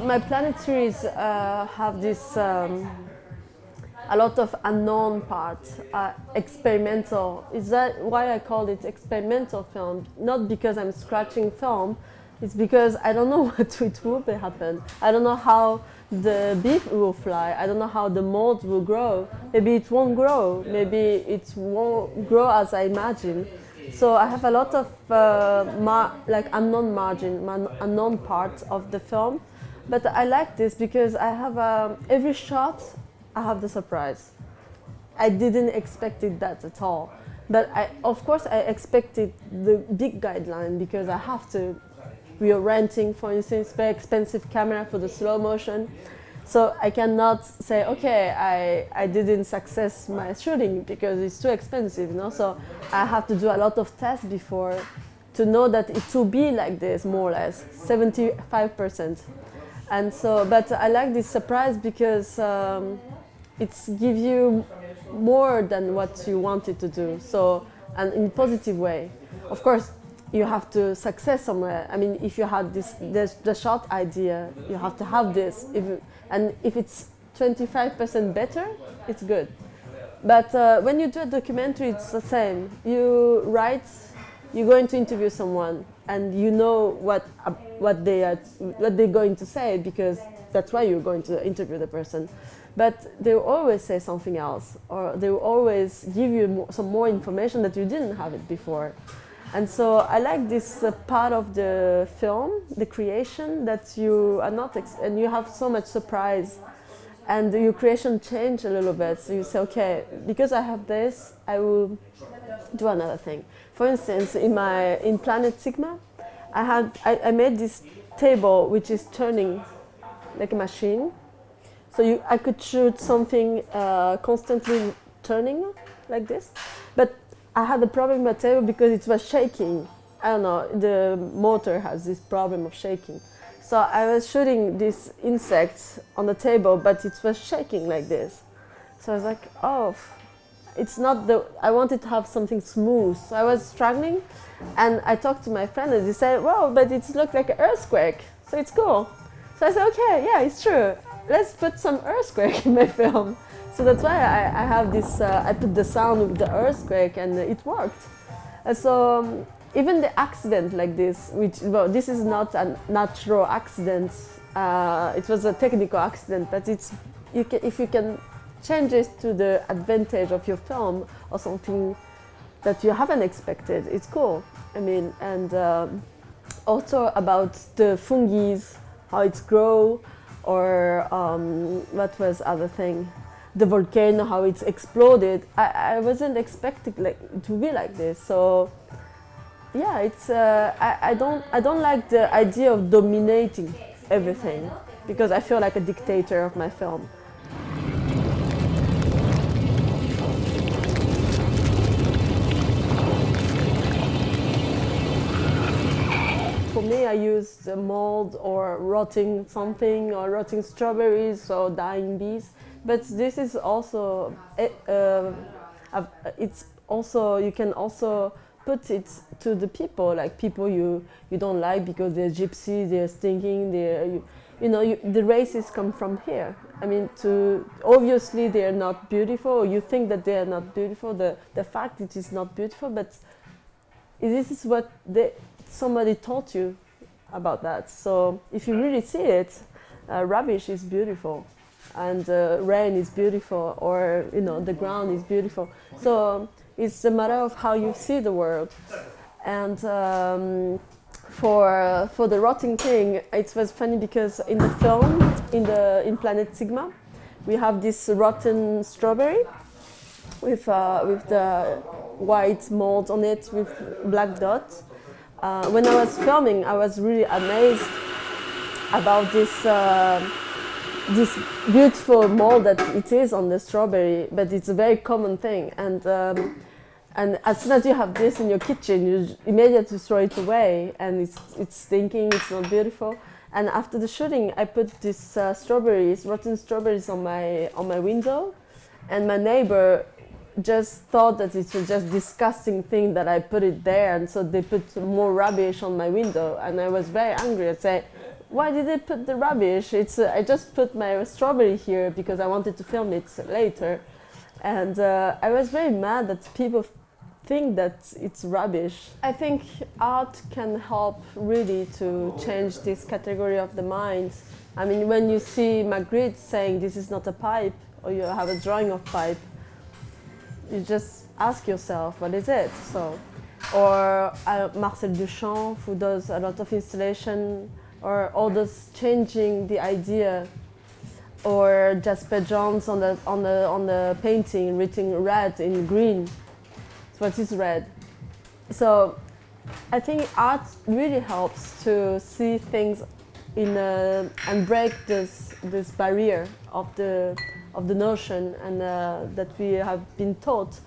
my planet series have this a lot of unknown parts, experimental. Is that why I called it experimental film? Not because I'm scratching film, it's because I don't know what it will happen. I don't know how the beef will fly. I don't know how the mold will grow. Maybe it won't grow. Maybe it won't grow as I imagine. So I have a lot of like unknown parts of the film. But I like this because I have every shot I have the surprise. I didn't expect it that at all. But of course I expected the big guideline because I have to. We are renting, for instance, very expensive camera for the slow motion. So I cannot say, okay, I didn't success my shooting because it's too expensive, you know? So I have to do a lot of tests before to know that it will be like this, more or less, 75%. And so, but I like this surprise because it's give you more than what you wanted to do. So, and in a positive way. Of course, you have to success somewhere. I mean, if you had the short idea, you have to have this. And if it's 25% better, it's good. But when you do a documentary, it's the same. You write, you're going to interview someone, and you know what they're going to say because that's why you're going to interview the person. But they will always say something else, or they will always give you some more information that you didn't have it before. And so I like this part of the film, the creation, that you are not, and you have so much surprise, and your creation change a little bit. So you say, okay, because I have this, I will do another thing. For instance, in Planet Sigma, I made this table which is turning like a machine. So I could shoot something constantly turning like this, but I had a problem with the table because it was shaking. I don't know, the motor has this problem of shaking. So I was shooting these insects on the table, but it was shaking like this. So I was like, oh, it's not I wanted to have something smooth. So I was struggling, and I talked to my friend, and he said, well, but it looked like an earthquake, so it's cool. So I said, okay, yeah, it's true. Let's put some earthquake in my film. So that's why I have this, I put the sound of the earthquake, and it worked. And so even the accident like this, which, well, this is not a natural accident, it was a technical accident, but if you can change it to the advantage of your film or something that you haven't expected, it's cool. I mean, and also about the fungi, how it grow, or what was other thing? The volcano, how it's exploded. I wasn't expecting to be like this. So yeah, it's I don't like the idea of dominating everything because I feel like a dictator of my film. For me, I use mold or rotting something, or rotting strawberries or dying bees. But this is also, it's also, you can also put it to the people, like people you don't like because they're gypsy, they're stinking, the races come from here. I mean, obviously they're not beautiful, or you think that they're not beautiful, the fact it is not beautiful, but this is what somebody taught you about that. So if you really see it, rubbish is beautiful. And rain is beautiful, or the ground is beautiful. So it's a matter of how you see the world. And for the rotting thing, it was funny because in the film, in Planet Sigma, we have this rotten strawberry with the white mold on it with black dots. When I was filming, I was really amazed about this beautiful mold that it is on the strawberry, but it's a very common thing. And as soon as you have this in your kitchen, you immediately throw it away, and it's stinking, it's not beautiful. And after the shooting, I put these rotten strawberries on my window, and my neighbor just thought that it was just disgusting thing that I put it there, and so they put more rubbish on my window, and I was very angry. I said, why did they put the rubbish? I just put my strawberry here because I wanted to film it later. And I was very mad that people think that it's rubbish. I think art can help really to change this category of the mind. I mean, when you see Magritte saying this is not a pipe, or you have a drawing of pipe, you just ask yourself, what is it? So, or Marcel Duchamp, who does a lot of installation, or others changing the idea, or Jasper Johns on the painting, written red in green. So what is red? So I think art really helps to see things and break this barrier of the notion and that we have been taught.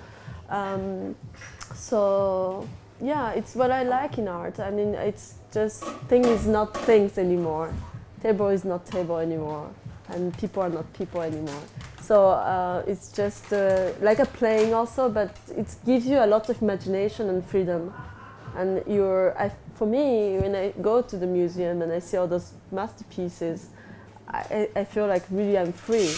So yeah, it's what I like in art. I mean, it's just thing is not things anymore. Table is not table anymore, and people are not people anymore. So it's just like a playing also, but it gives you a lot of imagination and freedom. And for me, when I go to the museum and I see all those masterpieces, I feel like really I'm free.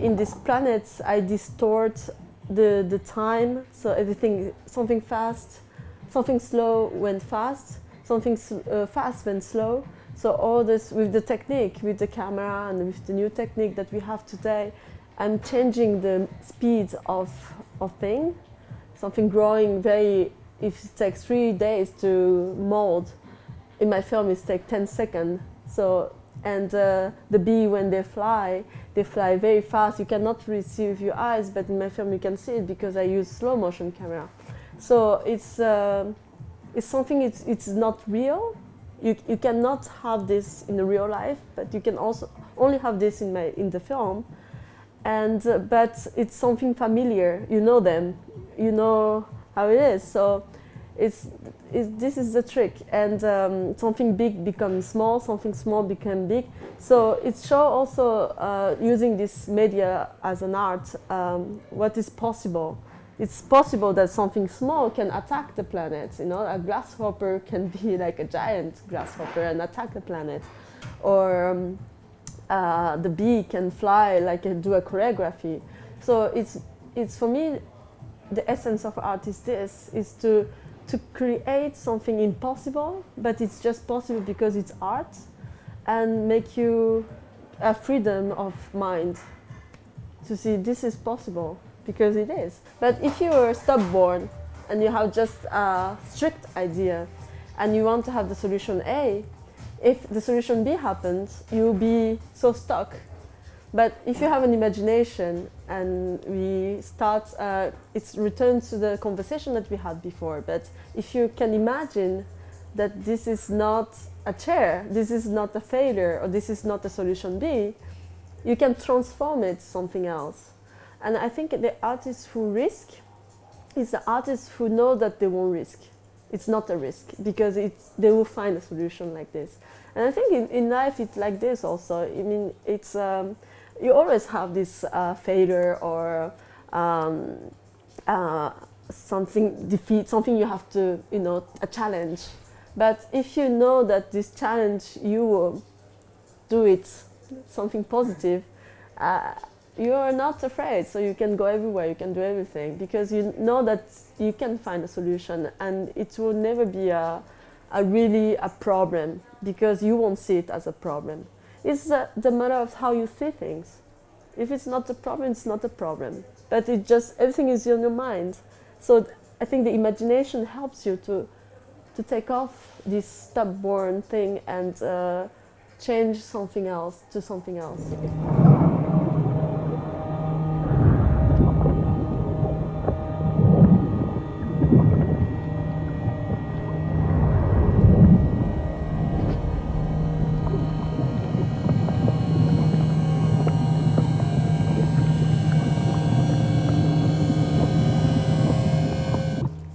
In these planets, I distort the time, so everything, something fast, something slow went fast, something fast went slow. So all this with the technique, with the camera and with the new technique that we have today, I'm changing the speed of thing. Something growing if it takes 3 days to mold, in my film it takes 10 seconds. So, and the bee, when they fly very fast. You cannot really see with your eyes, but in my film you can see it because I use slow motion camera. So it's something, it's not real. You cannot have this in the real life, but you can also only have this in the film. And but it's something familiar. You know them, you know how it is. So this is the trick. And something big becomes small, something small becomes big. So it shows also using this media as an art what is possible. It's possible that something small can attack the planet. You know, a grasshopper can be like a giant grasshopper and attack the planet, or the bee can fly like do a choreography. So it's for me, the essence of art is this: is to create something impossible, but it's just possible because it's art, and make you a freedom of mind to see this is possible. Because it is. But if you are stubborn and you have just a strict idea and you want to have the solution A, if the solution B happens, you'll be so stuck. But if you have an imagination and we start, it's returned to the conversation that we had before, but if you can imagine that this is not a chair, this is not a failure, or this is not a solution B, you can transform it to something else. And I think the artists who risk is the artists who know that they won't risk. It's not a risk because they will find a solution like this. And I think in life it's like this also. I mean, it's you always have this failure or something defeat, something you have to, a challenge. But if you know that this challenge you will do it, something positive. You are not afraid, so you can go everywhere, you can do everything, because you know that you can find a solution, and it will never be really a problem, because you won't see it as a problem. It's the matter of how you see things. If it's not a problem, it's not a problem. But everything is in your mind. So I think the imagination helps you to take off this stubborn thing and change something else to something else.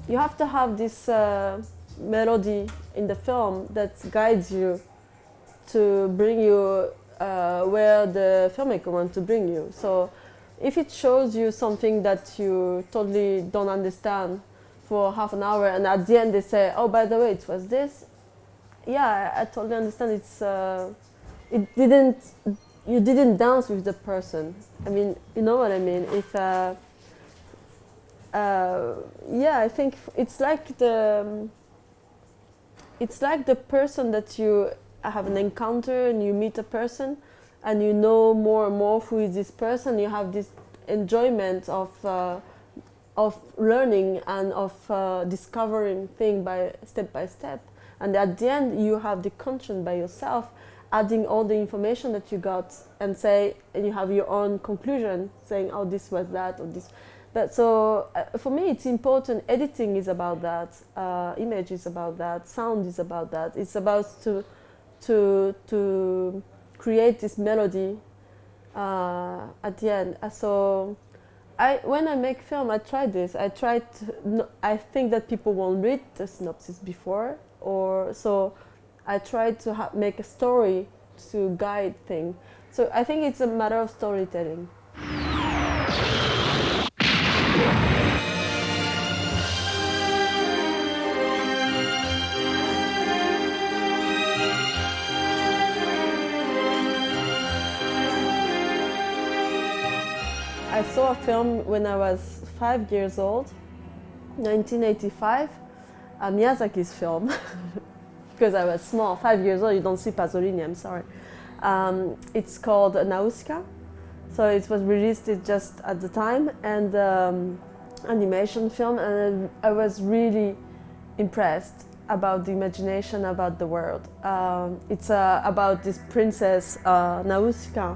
You have to have this melody in the film that guides you to bring you where the filmmaker wants to bring you. So if it shows you something that you totally don't understand, for half an hour, and at the end they say, "Oh, by the way, it was this." Yeah, I totally understand. It didn't. You didn't dance with the person. I mean, you know what I mean. If yeah, I think it's like the person that you have an encounter and you meet a person, and you know more and more who is this person. You have this enjoyment of learning and of discovering things by step, and at the end you have the conscience by yourself, adding all the information that you got, and you have your own conclusion, saying, "Oh, this was that," or this. But so for me, it's important. Editing is about that. Image is about that. Sound is about that. It's about to create this melody at the end. So when I make film, I try this. I think that people won't read the synopsis before, or so I try to make a story to guide things. So I think it's a matter of storytelling. I saw a film when I was 5 years old, 1985, Miyazaki's film, because I was small, 5 years old. You don't see Pasolini, I'm sorry. It's called Nausicaa, so it was released just at the time, and animation film, and I was really impressed about the imagination, about the world. It's about this princess, Nausicaa,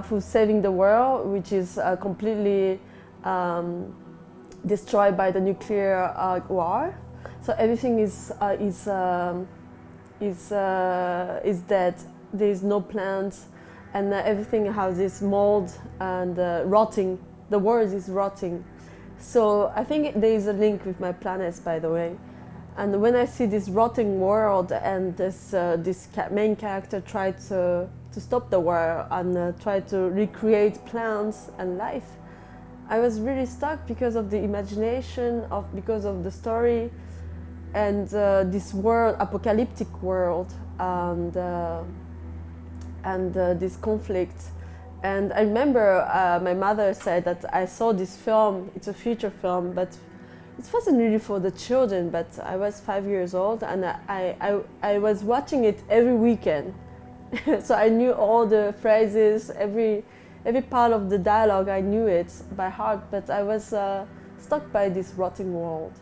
who's saving the world, which is completely destroyed by the nuclear war. So everything is dead. There is no plants, and everything has this mold and rotting. The world is rotting. So I think there is a link with my planets, by the way. And when I see this rotting world, and this main character tried to stop the war and try to recreate plants and life, I was really stuck because of the imagination, because of the story, and this world, apocalyptic world, and this conflict. And I remember my mother said that I saw this film. It's a feature film, but it wasn't really for the children. But I was 5 years old, and I was watching it every weekend. So I knew all the phrases, every part of the dialogue, I knew it by heart, but I was stuck by this rotting world.